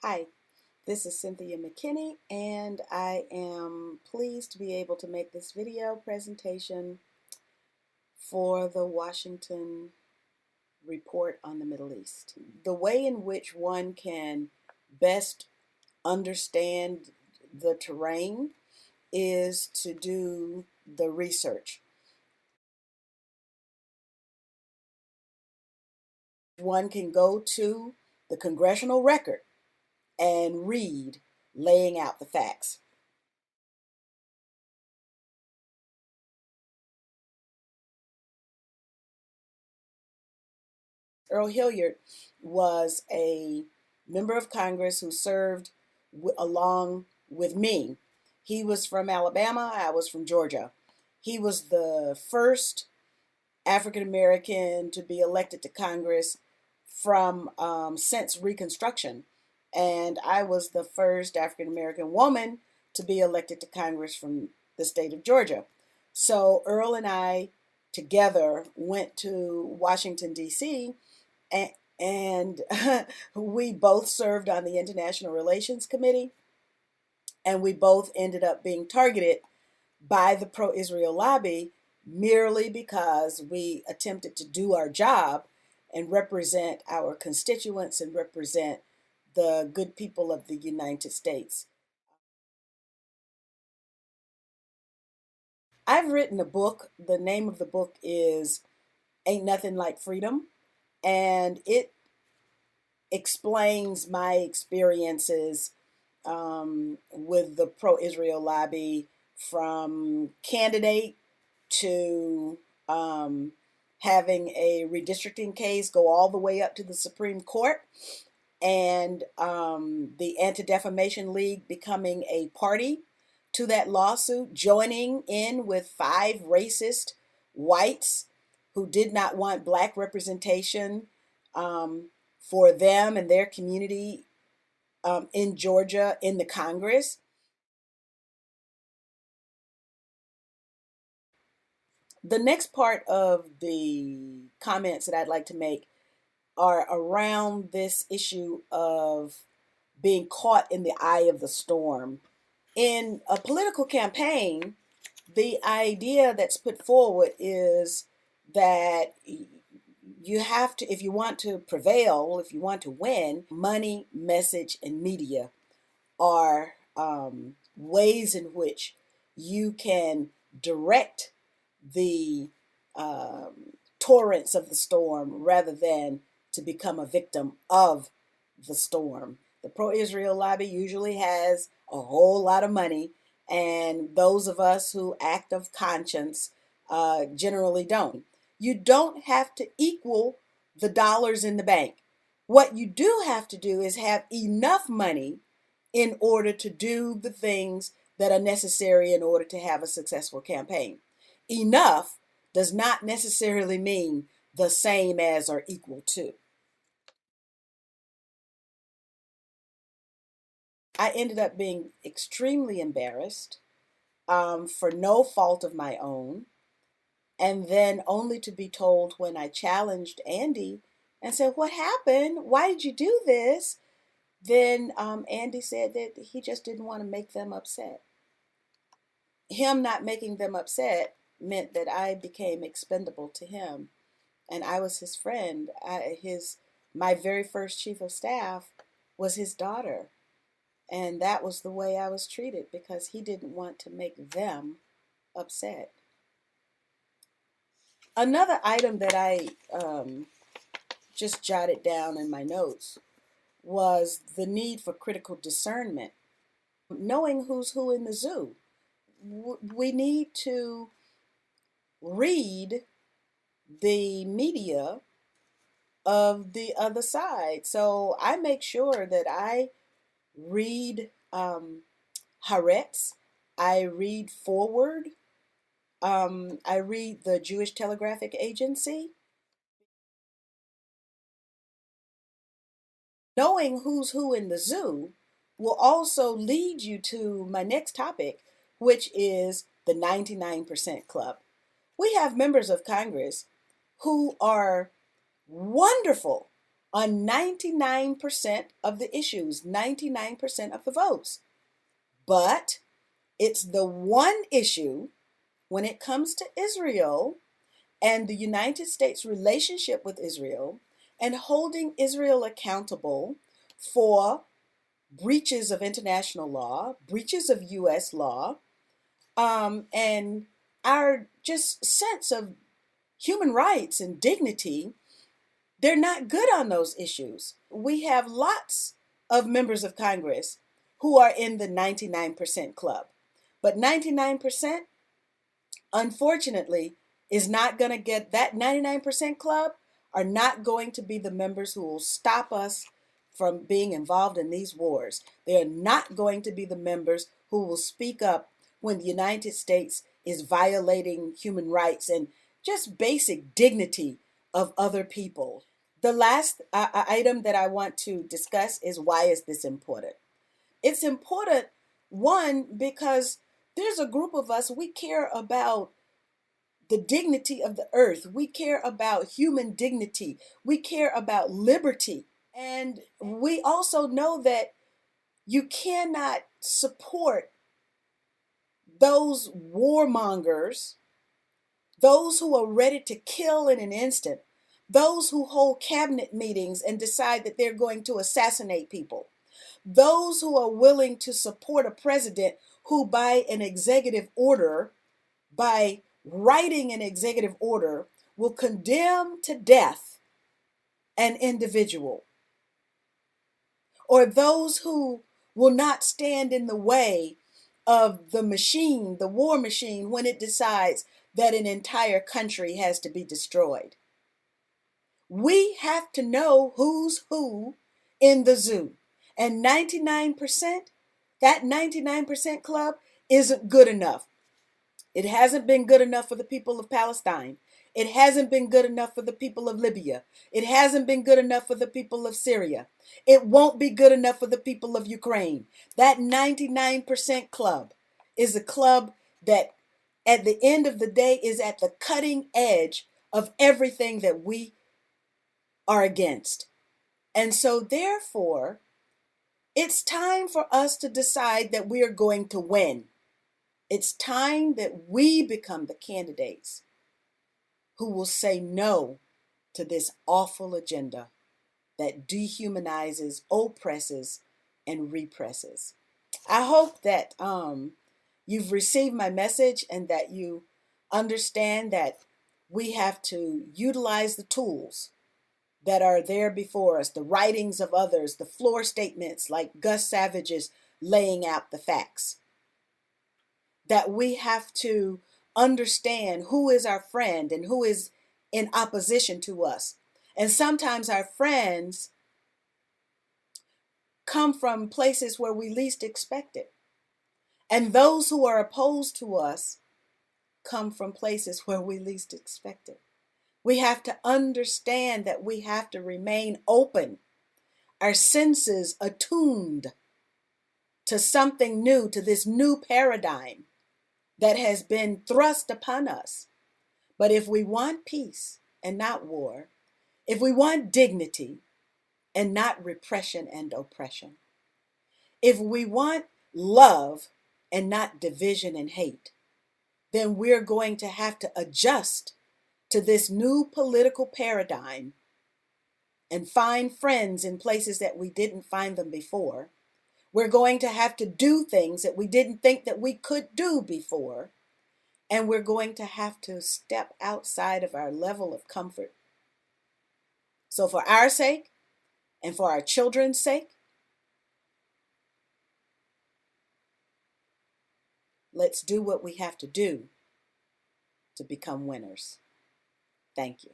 Hi, this is Cynthia McKinney, and I am pleased to be able to make this video presentation for the Washington Report on the Middle East. The way in which one can best understand the terrain is to do the research. One can go to the congressional record and read laying out the facts. Earl Hilliard was a member of Congress who served along with me. He was from Alabama, I was from Georgia. He was the first African American to be elected to Congress from since Reconstruction, and I was the first African American woman to be elected to Congress from the state of Georgia. So Earl and I together went to Washington, D.C., and, and we both served on the International Relations Committee, and we both ended up being targeted by the pro-Israel lobby merely because we attempted to do our job and represent our constituents and represent the good people of the United States. I've written a book. The name of the book is Ain't Nothing Like Freedom, and it explains my experiences with the pro-Israel lobby, from candidate to having a redistricting case go all the way up to the Supreme Court, and the Anti-Defamation League becoming a party to that lawsuit, joining in with 5 racist whites who did not want black representation for them and their community in Georgia in the Congress. The next part of the comments that I'd like to make are around this issue of being caught in the eye of the storm. In a political campaign, the idea that's put forward is that you have to, if you want to prevail, if you want to win, money, message, and media are ways in which you can direct the torrents of the storm rather than to become a victim of the storm. The pro-Israel lobby usually has a whole lot of money, and those of us who act of conscience generally don't. You don't have to equal the dollars in the bank. What you do have to do is have enough money in order to do the things that are necessary in order to have a successful campaign. Enough does not necessarily mean the same as or equal to. I ended up being extremely embarrassed for no fault of my own, and then only to be told when I challenged Andy and said, "What happened? Why did you do this?" Then Andy said that he just didn't want to make them upset. Him not making them upset meant that I became expendable to him, and I was his friend. My very first chief of staff was his daughter, and that was the way I was treated because he didn't want to make them upset. Another item that I just jotted down in my notes was the need for critical discernment, knowing who's who in the zoo. We need to read the media of the other side. So I make sure that I read Haaretz, I read Forward, I read the Jewish Telegraphic Agency. Knowing who's who in the zoo will also lead you to my next topic, which is the 99% Club. We have members of Congress who are wonderful on 99% of the issues, 99% of the votes. But it's the one issue when it comes to Israel and the United States' relationship with Israel and holding Israel accountable for breaches of international law, breaches of U.S. law, and our just sense of human rights and dignity. They're not good on those issues. We have lots of members of Congress who are in the 99% club. But 99%, unfortunately, is not going to get that 99% club, are not going to be the members who will stop us from being involved in these wars. They are not going to be the members who will speak up when the United States is violating human rights and just basic dignity of other people. The last item that I want to discuss is, why is this important? It's important, one, because there's a group of us, we care about the dignity of the earth. We care about human dignity. We care about liberty. And we also know that you cannot support those warmongers, those who are ready to kill in an instant, those who hold cabinet meetings and decide that they're going to assassinate people, those who are willing to support a president who, by an executive order, by writing an executive order, will condemn to death an individual, or those who will not stand in the way of the machine, the war machine, when it decides that an entire country has to be destroyed. We have to know who's who in the zoo. And 99%, that 99% club isn't good enough. It hasn't been good enough for the people of Palestine. It hasn't been good enough for the people of Libya. It hasn't been good enough for the people of Syria. It won't be good enough for the people of Ukraine. That 99% club is a club that at the end of the day is at the cutting edge of everything that we are against. And so therefore, it's time for us to decide that we are going to win. It's time that we become the candidates who will say no to this awful agenda that dehumanizes, oppresses, and represses. I hope that you've received my message and that you understand that we have to utilize the tools that are there before us, the writings of others, the floor statements like Gus Savage's laying out the facts. That we have to understand who is our friend and who is in opposition to us. And sometimes our friends come from places where we least expect it. And those who are opposed to us come from places where we least expect it. We have to understand that we have to remain open, our senses attuned to something new, to this new paradigm that has been thrust upon us. But if we want peace and not war, if we want dignity and not repression and oppression, if we want love and not division and hate, then we're going to have to adjust to this new political paradigm and find friends in places that we didn't find them before. We're going to have to do things that we didn't think that we could do before. And we're going to have to step outside of our level of comfort. So for our sake and for our children's sake, let's do what we have to do to become winners. Thank you.